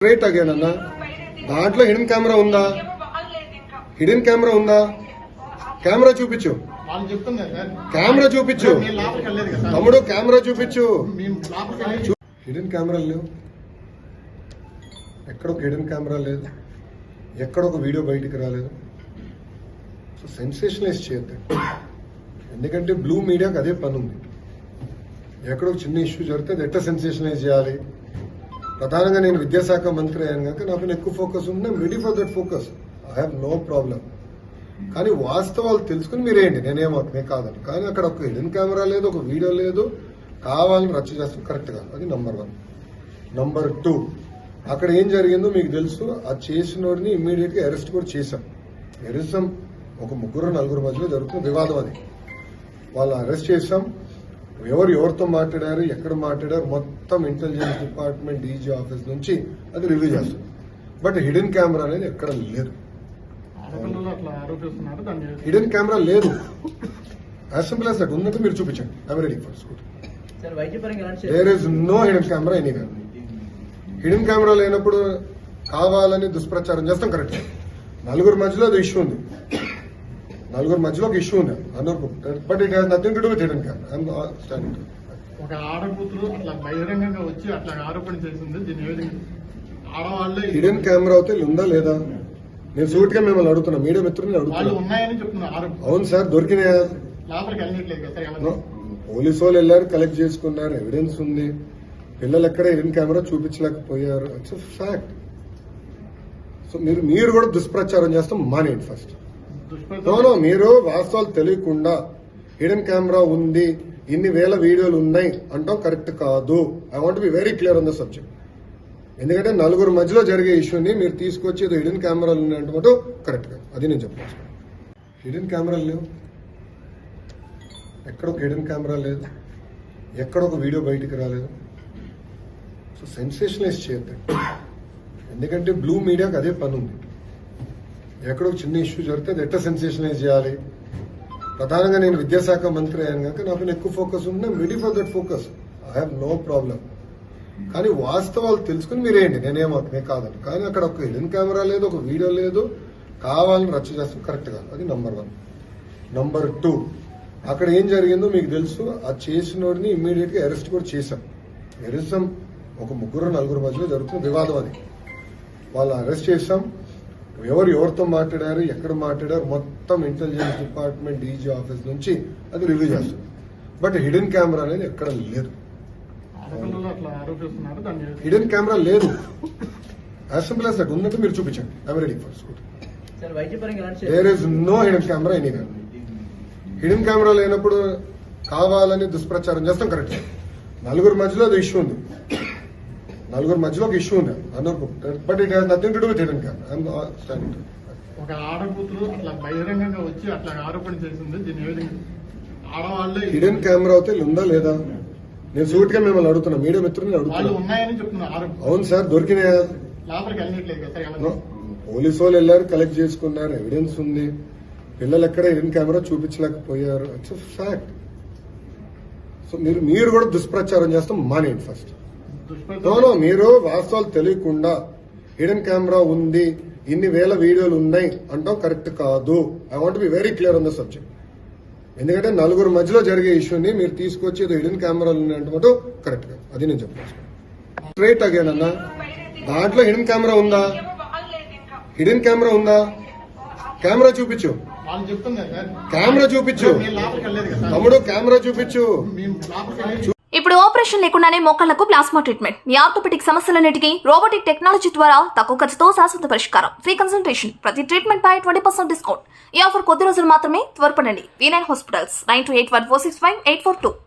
Straight again అన్న దాంట్లో hidden camera ఉందా? హిడెన్ కెమెరా ఉందా? కెమెరా చూపించు, కెమెరా చూపించు తమ్ముడు, కెమెరా చూపించు. హిడెన్ కెమెరా లేవు, ఎక్కడ ఒక హిడెన్ కెమెరా లేదు, ఎక్కడ ఒక వీడియో బయటికి రాలేదు. సో సెన్సేషనలైజ్ చేయద్దు, ఎందుకంటే బ్లూ మీడియాకి అదే పని ఉంది. ఎక్కడో చిన్న ఇష్యూ జరిగితే అది ఎట్లా సెన్సేషనలైజ్ చేయాలి. ప్రధానంగా నేను విద్యాశాఖ మంత్రి అయ్యాను కనుక నాకు ఎక్కువ ఫోకస్ ఉంది. Ready for that focus, I have no problem. కానీ వాస్తవాలు తెలుసుకుని మీరేంటి, నేనేమవుతుంది కాదని. కానీ అక్కడ ఒక హిడెన్ కెమెరా లేదు, ఒక వీడియో లేదు, కావాలని రచ్చ చేస్తాం, కరెక్ట్ కాదు. అది నంబర్ 1. నంబర్ 2, అక్కడ ఏం జరిగిందో మీకు తెలుసు. ఆ చేసినోడిని ఇమ్మీడియట్ గా అరెస్ట్ కూడా చేశాం. ఎరిసం ఒక 3-4 మధ్యలో జరుగుతున్న వివాదం అది. వాళ్ళు అరెస్ట్ చేశాం. ఎవరితో మాట్లాడారు, ఎక్కడ మాట్లాడారు, మొత్తం ఇంటెలిజెన్స్ డిపార్ట్మెంట్, డీజీ ఆఫీస్ నుంచి అది రివ్యూ చేస్తుంది. బట్ హిడెన్ కెమెరా అనేది ఎక్కడ లేదు, హిడెన్ కెమెరా లేదు. As simple as that. ఉన్నట్టు మీరు చూపించండి. I'm ready for shoot. There is no hidden camera anywhere. Hidden camera లేనప్పుడు కావాలని దుష్ప్రచారం చేస్తాం, కరెక్ట్. 4 మధ్యలో అది ఇష్యూ ఉంది, 4 మధ్యలో ఒక ఇష్యూ ఉంది అందరూ. But it has nothing to do with hidden camera. I'm standing. ఒక ఆడకూతురు అట్లా బహిరంగంగా వచ్చి అట్లా ఆరోపణ చేసింది. దీని ఆడవాళ్ళు హిడెన్ కెమెరా అయితే ఉందా లేదా? నేను సూట్ గా మిమ్మల్ని అడుగుతున్నా, మీడియా మిత్రులు వాళ్ళు ఉన్నాయని చెప్తున్నారు. అవును సార్, దొరికినాయా? లోపలికి వెళ్ళట్లేదు కదా. పోలీసు వాళ్ళు వెళ్ళారు, కలెక్ట్ చేసుకున్నారు, ఎవిడెన్స్ ఉంది. పిల్లలు ఎక్కడ హిడెన్ కెమెరా చూపించలేకపోయారు, ఇట్స్ ఫ్యాక్ట్. సో మీరు కూడా దుష్ప్రచారం చేస్తాం మానేయండి ఫస్ట్. నో, మీరు వాస్తవాలు తెలియకుండా హిడెన్ కెమెరా ఉంది, ఇన్ని వేల వీడియోలు ఉన్నాయి అంటాం కరెక్ట్ కాదు. I want be very clear on the subject. ఎందుకంటే 4 మధ్యలో జరిగే ఇష్యూని మీరు తీసుకొచ్చి హిడెన్ కెమెరాలు ఉన్నాయంటే కరెక్ట్ కాదు. అది నేను చెప్పాను. హిడెన్ కెమెరాలు లేవు, ఎక్కడ ఒక హిడెన్ కెమెరా లేదు, ఎక్కడ ఒక వీడియో బయటికి రాలేదు. సో సెన్సేషనలైజ్ చేయద్దు, ఎందుకంటే బ్లూ మీడియాకి అదే పని ఉంది. ఎక్కడో చిన్న ఇష్యూ జరిగితే అది ఎట్లా సెన్సేషనలైజ్ చేయాలి. ప్రధానంగా నేను విద్యాశాఖ మంత్రి అయ్యాను కనుక నాకు ఎక్కువ ఫోకస్ ఉంది. Ready for that focus, I have no problem. కానీ వాస్తవాలు తెలుసుకుని మీరేంటి, నేనేమవుతుంది కాదని. కానీ అక్కడ ఒక హిడెన్ కెమెరా లేదు, ఒక వీడియో లేదు, కావాలని రచ్చ చేస్తాం, కరెక్ట్ కాదు. అది నంబర్ 1. నంబర్ 2, అక్కడ ఏం జరిగిందో మీకు తెలుసు. ఆ చేసినోడిని ఇమ్మీడియట్ గా అరెస్ట్ కూడా చేశాం. ఎరిసం ఒక 3-4 మధ్యలో జరుగుతున్న వివాదం అది. వాళ్ళు అరెస్ట్ చేశాం. ఎవరితో మాట్లాడారు, ఎక్కడ మాట్లాడారు, మొత్తం ఇంటెలిజెన్స్ డిపార్ట్మెంట్, డీజీ ఆఫీస్ నుంచి అది రివ్యూ చేస్తుంది. బట్ హిడెన్ కెమెరా అనేది ఎక్కడ లేదు, హిడెన్ కెమెరా లేదు. As simple as that. ఉన్నట్టు మీరు చూపించండి. I'm ready for shoot. There is no hidden camera anywhere. Hidden camera లేనప్పుడు కావాలని దుష్ప్రచారం చేస్తాం, కరెక్ట్. 4 మధ్యలో అది ఇష్యూ ఉంది, 4 మధ్యలో ఒక ఇష్యూ ఉంది అందరూ. But it has nothing to do with hidden camera. I'm standing. ఒక ఆడకూతురు అట్లా బహిరంగంగా వచ్చి అట్లా ఆరోపణ చేసింది. దీని ఆడవాళ్ళు హిడెన్ కెమెరా అయితే ఉందా లేదా? నేను సూట్ గా మిమ్మల్ని అడుగుతున్నా, మీడియా మిత్రులు వాళ్ళు ఉన్నాయని చెప్తున్నారు. అవును సార్, దొరికినాయా? లోపలికి వెళ్ళట్లేదు కదా. పోలీసు వాళ్ళు వెళ్ళారు, కలెక్ట్ చేసుకున్నారు, ఎవిడెన్స్ ఉంది. పిల్లలు ఎక్కడ హిడెన్ కెమెరా చూపించలేకపోయారు, ఇట్స్ ఫ్యాక్ట్. సో మీరు కూడా దుష్ప్రచారం చేస్తాం మానేయండి ఫస్ట్. నో, మీరు వాస్తవాలు తెలియకుండా హిడెన్ కెమెరా ఉంది, ఇన్ని వేల వీడియోలు ఉన్నాయి అంటాం కరెక్ట్ కాదు. I want be very clear on the subject. ఎందుకంటే 4 మధ్యలో జరిగే ఇష్యూని మీరు తీసుకొచ్చి హిడెన్ కెమెరాలు ఉన్నాయంటే కరెక్ట్ కాదు. అది నేను చెప్పాను. స్ట్రైట్ అగైన్ అన్న దాంట్లో హిడెన్ కెమెరా ఉందా? హిడెన్ కెమెరా ఉందా? కెమెరా చూపించు, కెమెరా చూపించు తమ్ముడు, కెమెరా చూపించు. ఇప్పుడు ఆపరేషన్ లేకుండానే మోకాళ్లకు ప్లాస్మా ట్రీట్మెంట్. మీ ఆర్థోపెటిక్ సమస్యలన్నిటికీ రోబోటిక్ టెక్నాలజీ ద్వారా తక్కువ ఖర్చుతో శాశ్వత పరిష్కారం. Free consultation. ప్రతి ట్రీట్మెంట్ పై 20% డిస్కౌంట్. ఈ ఆఫర్ కొద్ది రోజులు మాత్రమే. త్వరపడండి. V9 hospitals 9281465842.